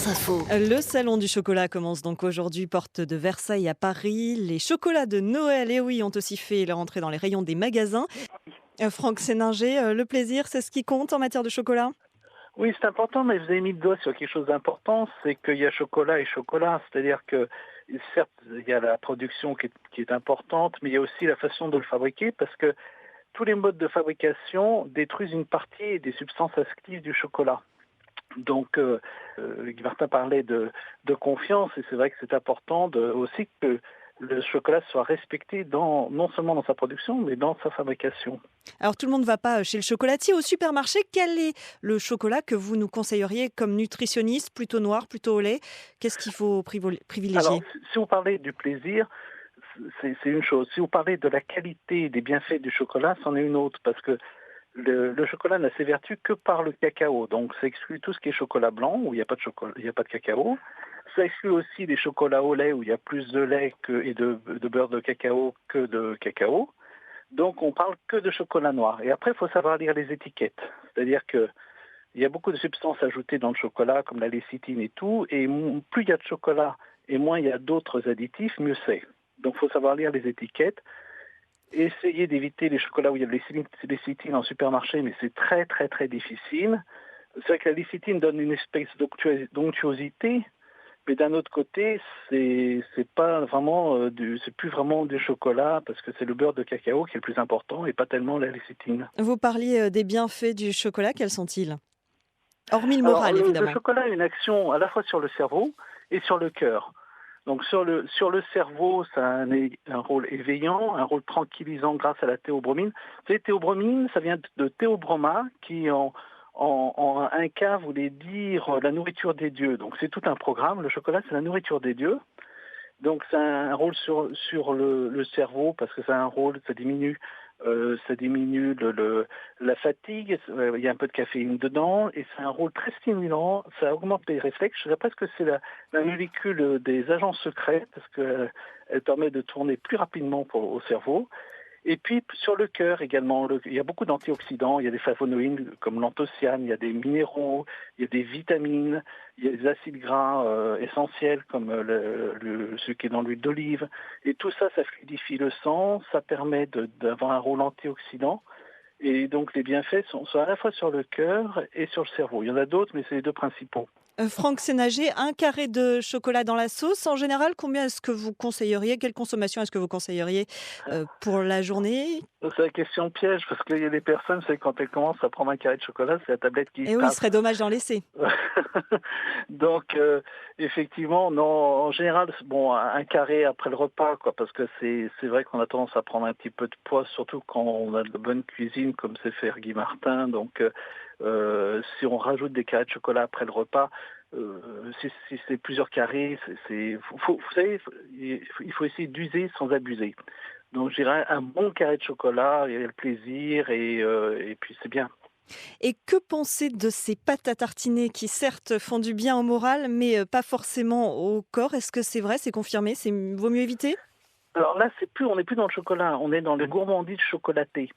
France Info. Le salon du chocolat commence donc aujourd'hui, porte de Versailles à Paris. Les chocolats de Noël, et oui, ont aussi fait leur entrée dans les rayons des magasins. Franck Séninger, le plaisir, c'est ce qui compte en matière de chocolat? Oui, c'est important, mais vous avez mis le doigt sur quelque chose d'important, c'est qu'il y a chocolat et chocolat. C'est-à-dire que, certes, il y a la production qui est importante, mais il y a aussi la façon de le fabriquer, parce que tous les modes de fabrication détruisent une partie des substances actives du chocolat. Donc, Guy Martin parlait de confiance, et c'est vrai que c'est important aussi que le chocolat soit respecté non seulement dans sa production, mais dans sa fabrication. Alors tout le monde ne va pas chez le chocolatier, au supermarché. Quel est le chocolat que vous nous conseilleriez comme nutritionniste? Plutôt noir, plutôt au lait? Qu'est-ce qu'il faut Alors, privilégier? si vous parlez du plaisir, c'est une chose. Si vous parlez de la qualité et des bienfaits du chocolat, c'en est une autre, parce que le chocolat n'a ses vertus que par le cacao. Donc, ça exclut tout ce qui est chocolat blanc, où il n'y a pas de chocolat, il n'y a pas de cacao. Ça exclut aussi les chocolats au lait, où il y a plus de lait et de beurre de cacao que de cacao. Donc, on parle que de chocolat noir. Et après, il faut savoir lire les étiquettes. C'est-à-dire que il y a beaucoup de substances ajoutées dans le chocolat, comme la lécithine et tout. Et plus il y a de chocolat et moins il y a d'autres additifs, mieux c'est. Donc, il faut savoir lire les étiquettes. Essayer d'éviter les chocolats où il y a de la lécithine en supermarché, mais c'est très, très, très difficile. C'est vrai que la lécithine donne une espèce d'onctuosité, mais d'un autre côté, c'est pas vraiment c'est plus vraiment du chocolat, parce que c'est le beurre de cacao qui est le plus important et pas tellement la lécithine. Vous parliez des bienfaits du chocolat, quels sont-ils? Hormis le Alors, moral, le évidemment. chocolat a une action à la fois sur le cerveau et sur le cœur. Donc sur le cerveau, ça a un rôle éveillant, un rôle tranquillisant grâce à la théobromine. Vous savez, théobromine, ça vient de théobroma, qui en un cas voulait dire la nourriture des dieux. Donc c'est tout un programme. Le chocolat, c'est la nourriture des dieux. Donc ça a un rôle sur le cerveau, parce que ça a un rôle, ça diminue la fatigue, il y a un peu de caféine dedans, et c'est un rôle très stimulant, ça augmente les réflexes. Je ne sais pas ce que c'est la molécule des agents secrets, parce qu'elle permet de tourner plus rapidement au cerveau. Et puis sur le cœur également, il y a beaucoup d'antioxydants, il y a des flavonoïdes comme l'anthocyane, il y a des minéraux, il y a des vitamines, il y a des acides gras essentiels comme ce qui est dans l'huile d'olive. Et tout ça, ça fluidifie le sang, ça permet d'avoir un rôle antioxydant. Et donc les bienfaits sont à la fois sur le cœur et sur le cerveau. Il y en a d'autres, mais c'est les deux principaux. Franck Séninger, un carré de chocolat dans la sauce. En général, combien est-ce que vous conseilleriez? Quelle consommation est-ce que vous conseilleriez pour la journée? C'est la question piège, parce qu'il y a des personnes, c'est quand elles commencent à prendre un carré de chocolat, c'est la tablette qui Eh oui, il tape. serait dommage d'en laisser. Donc, effectivement, non, en général, bon, un carré après le repas, quoi, parce que c'est vrai qu'on a tendance à prendre un petit peu de poids, surtout quand on a de bonne cuisine, comme sait faire Guy Martin. Donc, si on rajoute des carrés de chocolat après le repas, si c'est plusieurs carrés, vous savez, il faut essayer d'user sans abuser. Donc, je dirais un bon carré de chocolat, il y a le plaisir, et puis c'est bien. Et que penser de ces pâtes à tartiner qui, certes, font du bien au moral, mais pas forcément au corps? Est-ce que c'est vrai, c'est confirmé, vaut mieux éviter? Alors là, on n'est plus dans le chocolat, on est dans les gourmandises chocolatées.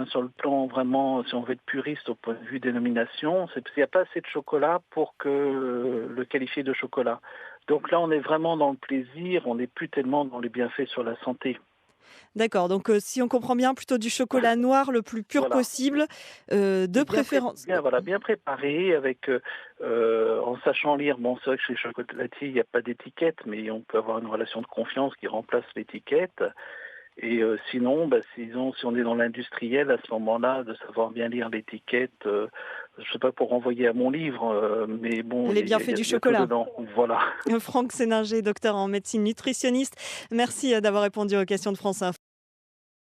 Sur le plan vraiment, si on veut être puriste au point de vue dénomination, c'est parce qu'il n'y a pas assez de chocolat pour que le qualifier de chocolat. Donc là, on est vraiment dans le plaisir, on n'est plus tellement dans les bienfaits sur la santé. D'accord, donc si on comprend bien, plutôt du chocolat noir le plus pur Voilà. possible, de préférence. Voilà, bien préparé, en sachant lire. Bon, c'est vrai que chez les chocolatiers, il n'y a pas d'étiquette, mais on peut avoir une relation de confiance qui remplace l'étiquette. Et sinon, si on est dans l'industriel, à ce moment-là, de savoir bien lire l'étiquette, je ne sais pas pour renvoyer à mon livre, mais bon, Les il bienfaits du y a tout chocolat. dedans. Voilà. Franck Séninger, docteur en médecine nutritionniste, merci d'avoir répondu aux questions de France Info.